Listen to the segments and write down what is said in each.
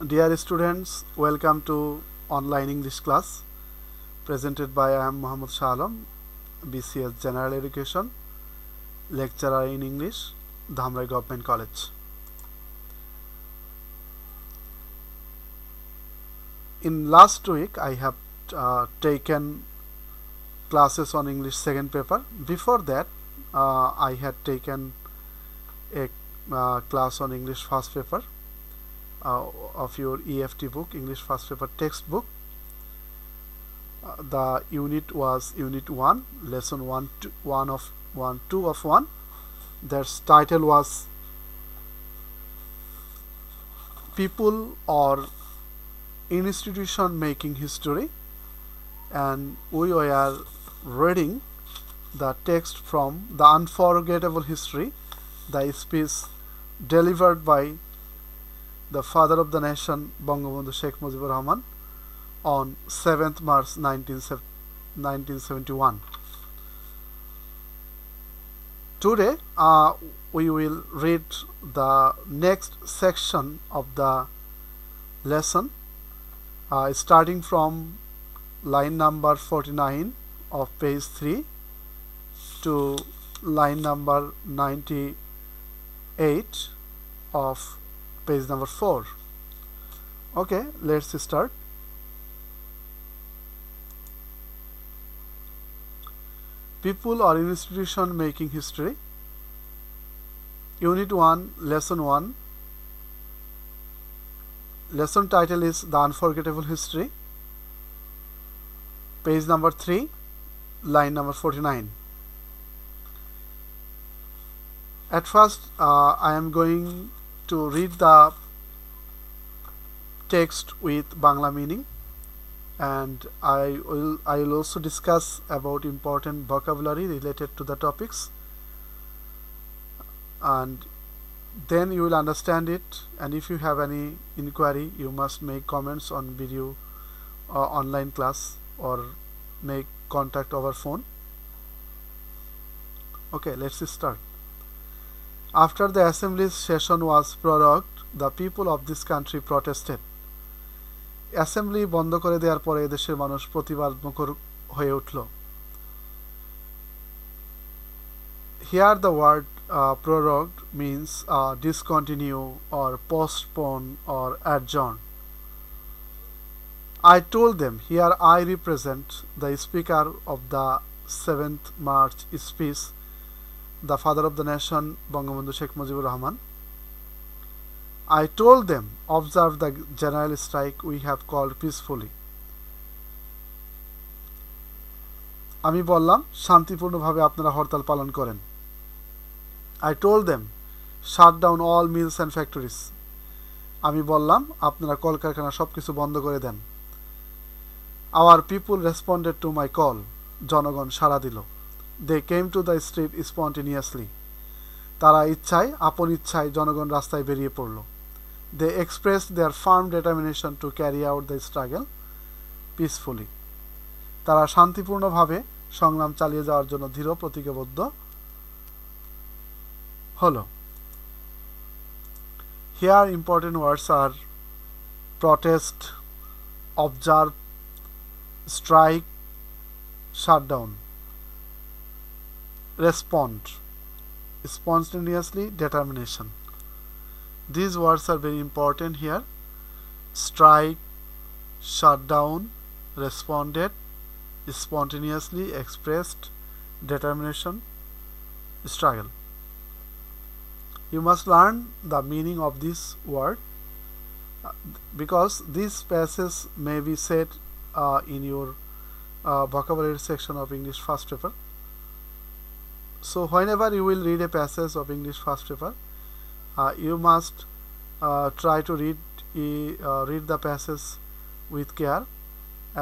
Dear students, welcome to online English class presented by I am Muhammad Shah Alam, BCS General Education, lecturer in English, Dhamrai Government College. In last week, I have taken classes on English second paper. Before that, I had taken a class on English first paper of your EFT book, English first paper textbook. The unit was Unit 1, Lesson 1, 2 of 1. Their title was People or Institution Making History, and we were reading the text from The Unforgettable History, the speech delivered by the father of the nation, Bangabandhu Sheikh Mujibur Rahman, on 7th March 1971. Today, we will read the next section of the lesson, starting from line number 49 of page 3 to line number 98 of page number 4. Okay, let's start. People or institution making history. Unit 1, Lesson 1. Lesson title is The Unforgettable History. Page number 3, line number 49. At first, I am going to read the text with Bangla meaning, and I will also discuss about important vocabulary related to the topics, and then you will understand it. And if you have any inquiry, you must make comments on video or online class, or make contact over phone. Okay, let's start. After the assembly's session was prorogued, the people of this country protested. Assembly বন্ধ করে দেওয়ার পরে দেশের মানুষ প্রতিবাদ মুখর হয়ে উঠল। Here the word prorogued means discontinue or postpone or adjourn. I told them, here I represent the speaker of the 7th March speech, the father of the nation, Bangabandhu Sheikh Mujibur Rahman. I told them, observe the general strike we have called peacefully. আমি বললাম শান্তিপূর্ণভাবে আপনারা হরতাল পালন করেন। I told them, shut down all mills and factories. আমি বললাম আপনারা কলকারখানা সবকিছু বন্ধ করে দেন। Our people responded to my call. জনগণ সাড়া দিল। They came to the street spontaneously. তারা ইচ্ছায় আপন ইচ্ছায় জনগণ রাস্তায় বেরিয়ে পড়ল। They expressed their firm determination to carry out the struggle peacefully. তারা শান্তিপূর্ণভাবে সংগ্রাম চালিয়ে যাওয়ার জন্য দৃঢ় প্রতিজ্ঞাবদ্ধ হলো। Here important words are protest, observe, strike, shut down, respond, spontaneously, determination. These words are very important here. Strike, shut down, responded, spontaneously, expressed, determination, struggle. You must learn the meaning of this word because this passage may be said in your vocabulary section of English first paper. So whenever you will read a passage of English first paper, you must try to read the passage with care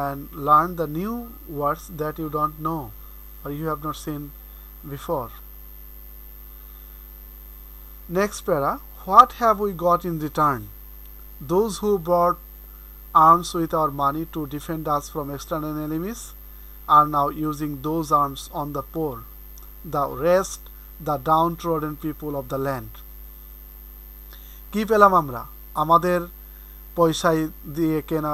and learn the new words that you don't know or you have not seen before. Next para, what have we got in return? Those who bought arms with our money to defend us from external enemies are now using those arms on the poor, the rest, the downtrodden people of the land. কি পেলাম আমরা? আমাদের পয়সায় দিয়ে কেনা,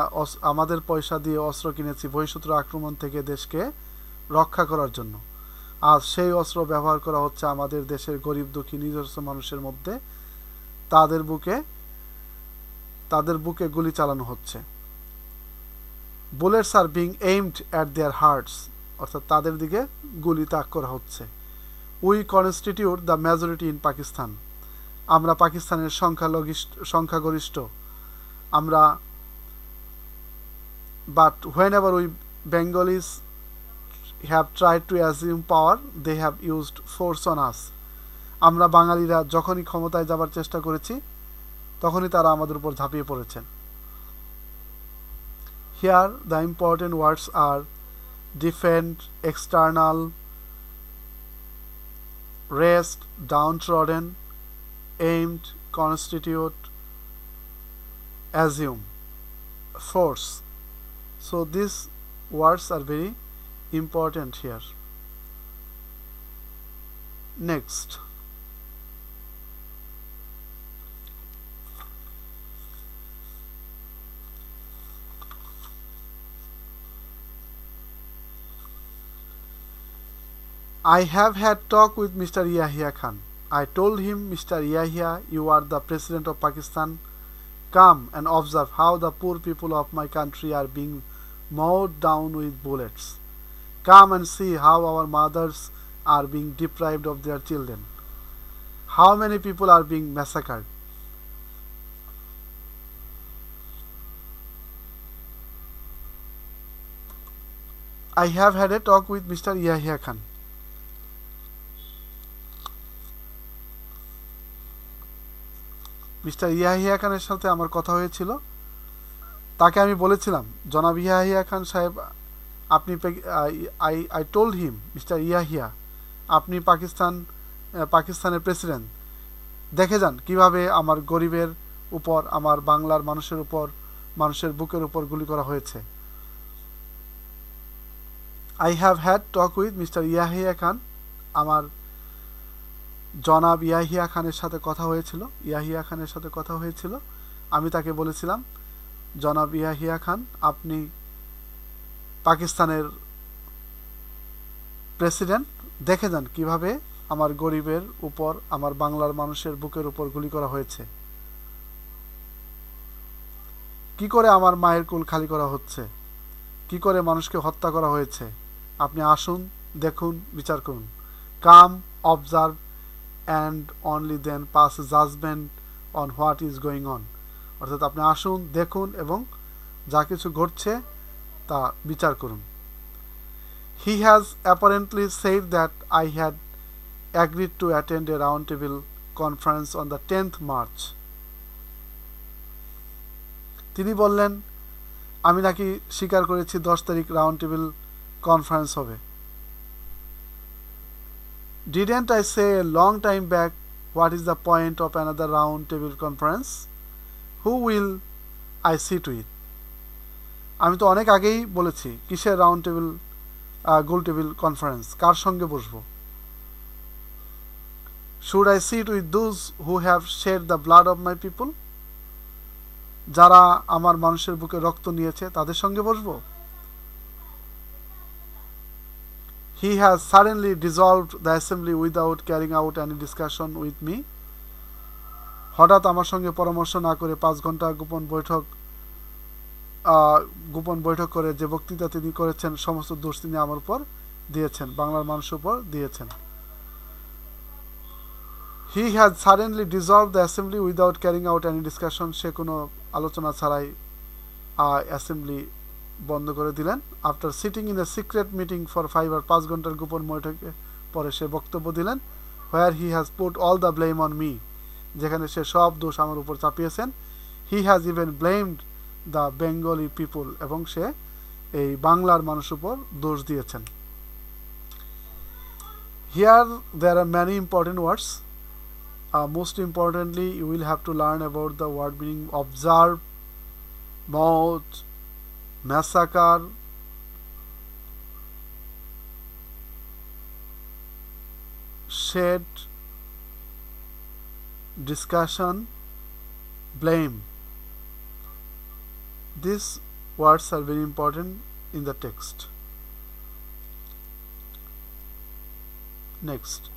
আমাদের পয়সা দিয়ে অস্ত্র কিনেছি বহিঃশত্রু আক্রমণ থেকে দেশকে রক্ষা করার জন্য। আর সেই অস্ত্র ব্যবহার করা হচ্ছে আমাদের দেশের গরিব দুঃখী নিজস্ব মানুষের মধ্যে, তাদের বুকে গুলি চালানো হচ্ছে। Bullets are being aimed at their hearts, অর্থাৎ তাদের দিকে গুলি তাক করা হচ্ছে। We constitute the majority in Pakistan, আমরা পাকিস্তানের সংখ্যাগরিষ্ঠ আমরা। But whenever we Bengalis have tried to assume power they have used force on us, আমরা বাঙালিরা যখনই ক্ষমতায় যাবার চেষ্টা করেছি তখনই তারা আমাদের উপর ঝাঁপিয়ে পড়েছেন। Here the important words are defend, external, rest, downtrodden, aimed, constitute, assume, force. So these words are very important here. Next, I have had talk with Mr. Yahya Khan. I told him, Mr. Yahya, you are the President of Pakistan. Come and observe how the poor people of my country are being mowed down with bullets. Come and see how our mothers are being deprived of their children. How many people are being massacred. I have had a talk with Mr. Yahya Khan. Mister Yahya খানের সাথে আমার কথা হয়েছিল। তাকে আমি বলেছিলাম, জনাব ইয়াহিয়া খান সাহেব, আপনি I told him, mister Yahya, আপনি পাকিস্তানের প্রেসিডেন্ট, দেখে যান কিভাবে আমার গরিবের উপর, আমার বাংলার মানুষের উপর, মানুষের বুকের উপর গুলি করা হয়েছে। I have had talk with mister Yahya Khan, আমার জনাব ইয়াহিয়া খানের সাথে কথা হয়েছিল। আমি তাকে বলেছিলাম, জনাব ইয়াহিয়া খান, আপনি পাকিস্তানের প্রেসিডেন্ট, দেখে যান কিভাবে আমার গরিবের উপর, আমার বাংলার মানুষের বুকের উপর গুলি করা হয়েছে, কি করে আমার মায়ের কুল খালি করা হচ্ছে, কি করে মানুষকে হত্যা করা হয়েছে। আপনি আসুন, দেখুন, বিচার করুন। কাম, observe, and only then pass judgment on what is going on, অর্থাৎ আপনি আসুন, দেখুন এবং যা কিছু ঘটছে তা বিচার করুন। He has apparently said that I had agreed to attend a round table conference on the 10th March. তিনি বললেন, আমি নাকি স্বীকার করেছি 10 তারিখ রাউন্ড টেবিল কনফারেন্স হবে। Didn't I say a long time back what is the point of another round table conference? Who will I sit with? আমি তো অনেক আগেই বলেছি, কিসের রাউন্ড টেবিল, গোল টেবিল কনফারেন্স, কার সঙ্গে বসবো। Should I sit with those who have shed the blood of my people? যারা আমার মানুষের বুকে রক্ত নিয়েছে তাদের সঙ্গে বসবো। He has suddenly dissolved the assembly without carrying out any discussion with me. হঠাৎ আমার সঙ্গে পরামর্শ না করে 5 ঘন্টা গোপন বৈঠক করে যে বক্তৃতা তিনি করেছেন, সমস্ত দোষ তিনি আমার উপর দিয়েছেন, বাংলার মানুষের উপর দিয়েছেন। He has suddenly dissolved the assembly without carrying out any discussion. সে কোনো আলোচনা ছাড়াই অ্যাসেম্বলি বন্ধ করে দিলেন। After sitting in a secret meeting for 5 ঘন্টার গোপন বৈঠকে পরে সে বক্তব্য দিলেন, where he has put all the blame on me, যেখানে সে সব দোষ আমার উপর চাপিয়েছেন। He has even blamed the Bengali people, এবং সে এই বাংলার মানুষের উপর দোষ দিয়েছেন। Here there are many important words. Most importantly, you will have to learn about the word meaning: observe, maut, massacre, shed, discussion, blame. These words are very important in the text. Next,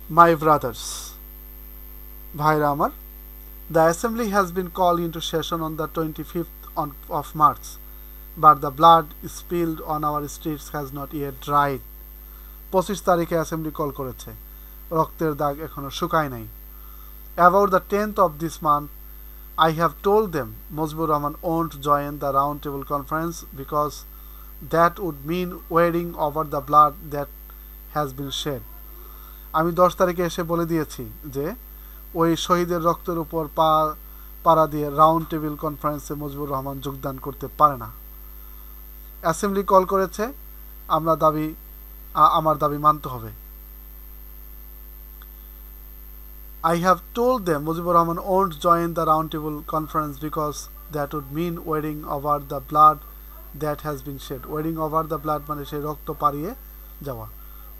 my brothers, Bhaira Amar, the assembly has been called into session on the 25th of March, but the blood spilled on our streets has not yet dried. 25 তারিখে assembly call করেছে, রক্তের দাগ এখনো শুকায় নাই। About the 10th of this month, I have told them Mujibur Rahman won't join the round table conference because that would mean wading over the blood that has been shed. আমি 10 তারিখে এসে বলে দিয়েছি যে ওই শহীদের রক্তের উপর পাড়া দিয়ে রাউন্ড টেবিল কনফারেন্সে মুজিবুর রহমান যোগদান করতে পারে না। অ্যাসেম্বলি কল করেছে, আমার দাবি মানতে হবে। I have told them Mujibur Rahman won't join the round table conference because that would mean wading over the blood that has been shed. Wading over the blood মানে সেই রক্ত পাড়িয়ে যাওয়া।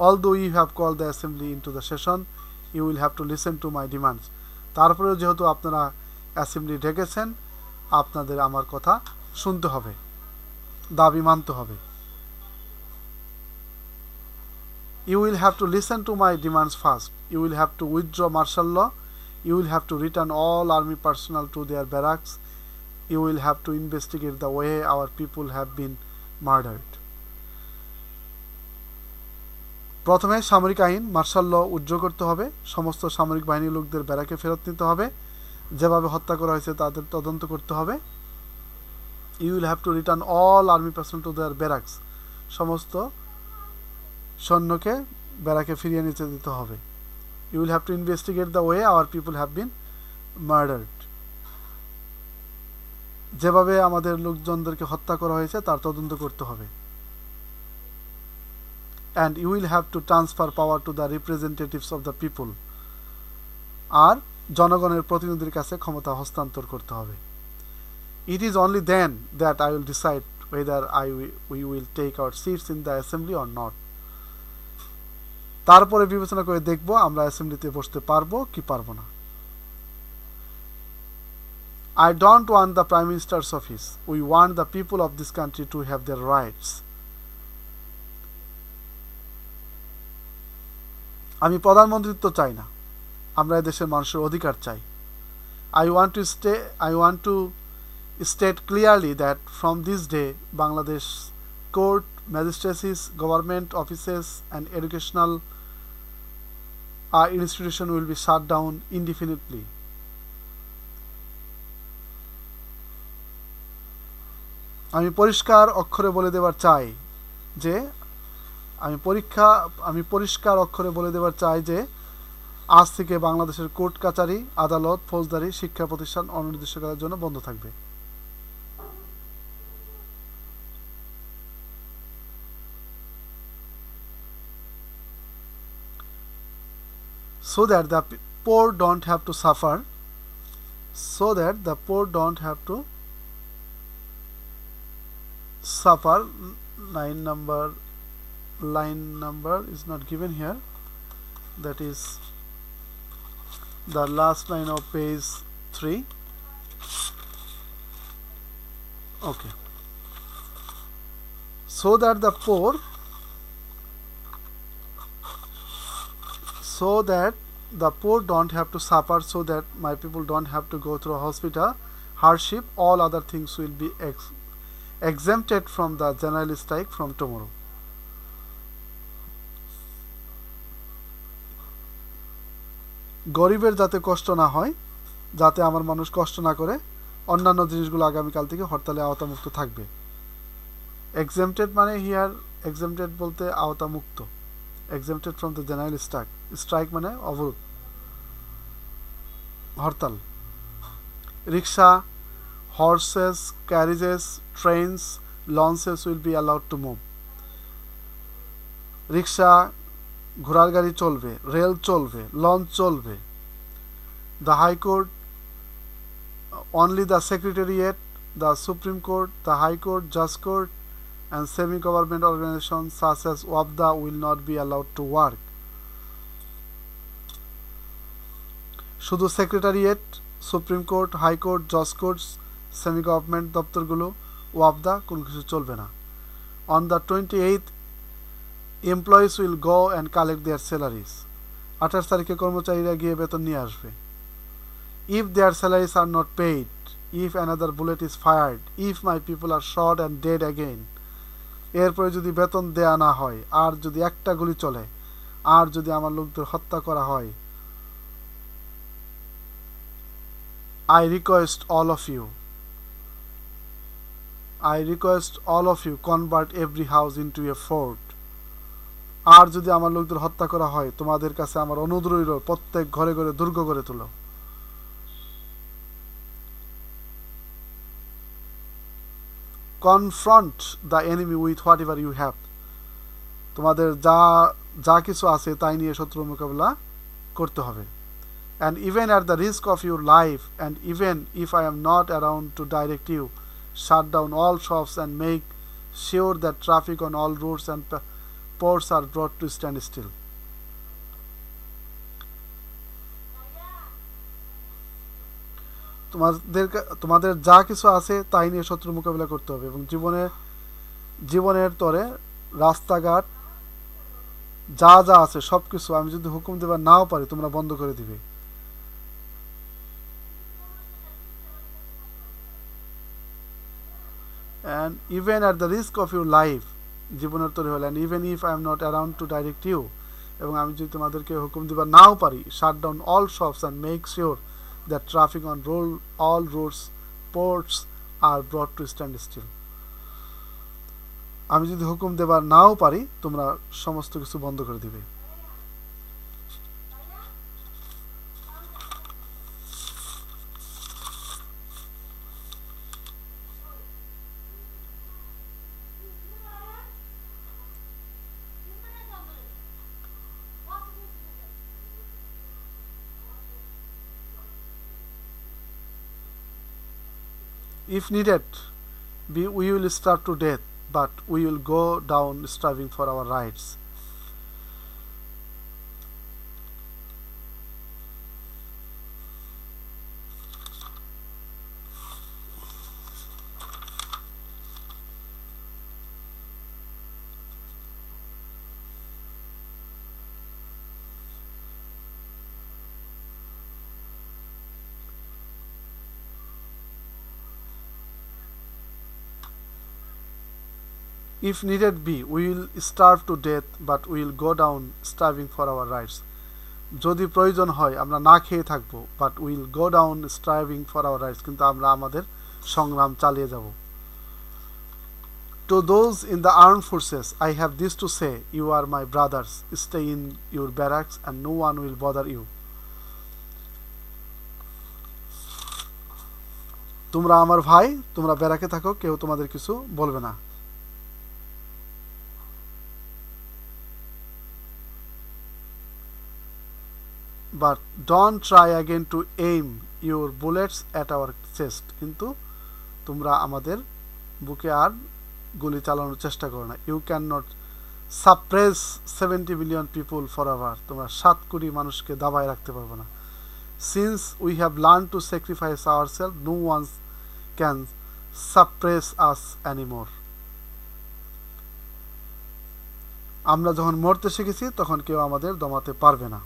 Although you have called the assembly into the session, you will have to listen to my demands. তারপরেও যেহেতু আপনারা assembly ডেকেছেন, আপনাদের আমার কথা শুনতে হবে, দাবি মানতে হবে। You will have to listen to my demands first. You will have to withdraw martial law. You will have to return all army personnel to their barracks. You will have to investigate the way our people have been murdered. প্রথমে সামরিক আইন martial ল উজ্জ্ব করতে হবে, সমস্ত সামরিক বাহিনীর লোকদের ব্যারাকে ফেরত নিতে হবে, যেভাবে হত্যা করা হয়েছে তাদের তদন্ত করতে হবে। You will have to return all army personnel to their barracks. সমস্ত সৈন্যকে ব্যারাকে ফিরিয়ে নিতে দিতে হবে। You will have to investigate the way our people have been murdered. যেভাবে আমাদের লোকজনদেরকে হত্যা করা হয়েছে তার তদন্ত করতে হবে। And you will have to transfer power to the representatives of the people. আর জনগণের প্রতিনিধির কাছে ক্ষমতা হস্তান্তর করতে হবে। It is only then that I will decide whether we will take our seats in the assembly or not. তারপরে বিবেচনা করে দেখব আমরা অ্যাসেম্বলিতে বসতে পারবো কি পারবো না। I don't want the Prime Minister's office. We want the people of this country to have their rights. আমি প্রধানমন্ত্রিত্ব চাই না, আমরা দেশের মানুষের অধিকার চাই। I want to state clearly that from this day Bangladesh court, magistracies, government offices and educational institution will be shut down indefinitely. আমি পরিষ্কার অক্ষরে বলে দেবার চাই যে আজ থেকে বাংলাদেশের কোর্ট কাচারি, আদালত, ফৌজদারি, শিক্ষা প্রতিষ্ঠান অনির্দিষ্টকালের জন্য বন্ধ থাকবে। So that the poor don't have to suffer, line number is not given here, that is the last line of page 3. Okay, so that the poor don't have to suffer, so that my people don't have to go through a hospital hardship. All other things will be exempted from the general strike from tomorrow. গরিবের যাতে কষ্ট না হয়, যাতে আমার মানুষ কষ্ট না করে, অন্যান্য জিনিসগুলো আগামীকাল থেকে হরতালে আওতামুক্ত থাকবে। exempted মানে হিয়ার exempted বলতে আওতামুক্ত, exempted from the general strike মানে অবরোধ, হরতাল। রিক্সা, horses, carriages, trains, launches will be allowed to move. রিক্সা, ঘোড়ার গাড়ি চলবে, রেল চলবে, লঞ্চ চলবে। The High Court, only the Secretariat, the Supreme Court, the High Court, Judge Court and semi-government organizations such as WAPDA will not be allowed to work. শুধু secretariat, supreme court, high court, জজ courts, semi government দপ্তরগুলো, ওয়াপদা কোনো কিছু চলবে না। On the 28th, employees will go and collect their salaries. 28 তারিখে কর্মচারীরা গিয়ে বেতন নিয়ে আসবে। If their salaries are not paid, if another bullet is fired, if my people are shot and dead again, এরপরে যদি বেতন দেয়া না হয়, আর যদি একটা গুলি চলে, আর যদি আমার লোকদের হত্যা করা হয়, I request all of you convert every house into a fort. আর যদি আমার লোকদের হত্যা করা হয়, তোমাদের কাছে আমার অনুরোধ রইল প্রত্যেক ঘরে ঘরে দুর্গ গড়ে তোলো। Confront the enemy with whatever you have. তোমাদের যা কিছু আছে তাই নিয়ে শত্রুর মোকাবেলা করতে হবে। And even at the risk of your life, and even if I am not around to direct you, shut down all shops and make sure that traffic on all roads and ports are brought to standstill. তোমাদের যা কিছু আছে তাই নিয়ে শত্রু মোকাবিলা করতে হবে এবং জীবনের তরে রাস্তাঘাট যা যা আছে সবকিছু আমি যদি হুকুম দেবার নাও পারি তোমরা বন্ধ করে দিবে। And even at the risk of your life, জীবনের তরে হল, and even if I am not around to direct you, এবং আমি যদি তোমাদেরকে হুকুম দিবার নাও পারি, shut down all shops and make sure that traffic on all roads, ports are brought to standstill. আমি যদি হুকুম দেবার নাও পারি তোমরা সমস্ত কিছু বন্ধ করে দিবে। If needed, we will starve to death, but we will go down striving for our rights. If needed be, we will starve to death, but we will go down striving for our rights. যদি প্রয়োজন হয় আমরা না খেয়ে থাকবো, but we will go down striving for our rights, কিন্তু আমরা আমাদের সংগ্রাম চালিয়ে যাব। To those in the armed forces, I have this to say: you are my brothers. Stay in your barracks, and no one will bother you. তোমরা আমার ভাই, তোমরা ব্যারাকে থাকো, কেউ তোমাদের কিছু বলবে না। But don't try again to aim your bullets at our chest. কিন্তু তোমরা আমাদের বুকে আর গুলি চালানোর চেষ্টা করো না। You cannot suppress 70 million people forever. তোমরা 7 কোটি মানুষকে দাবায় রাখতে পারবে না। Since we have learned to sacrifice ourselves, no one can suppress us anymore. আমরা যখন মরতে শিখেছি তখন কেউ আমাদের দমাতে পারবে না।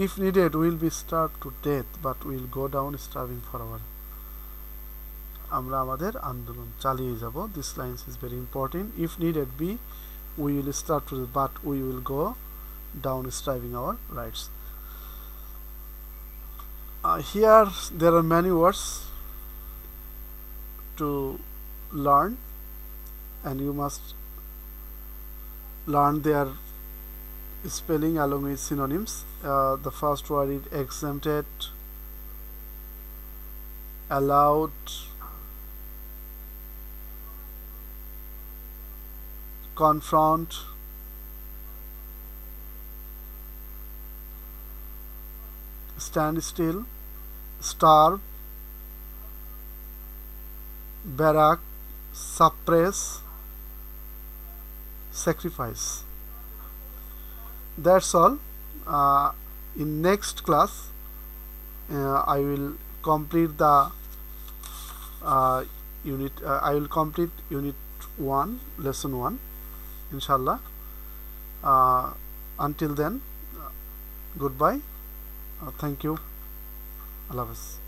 If needed, we will be starved to death, but we will go down starving for our. আমরা আমাদের আন্দোলন চালিয়ে যাব। This line is very important. If needed be, we will starve to death, but we will go down striving our rights. Here there are many words to learn, and you must learn their spelling along with synonyms. The first word is exempted, allowed, confront, stand still, starve, barrack, suppress, sacrifice. That's all. In next class I will complete the I will complete unit 1, lesson 1, inshallah. Until then, goodbye. Thank you. Allah Hafiz.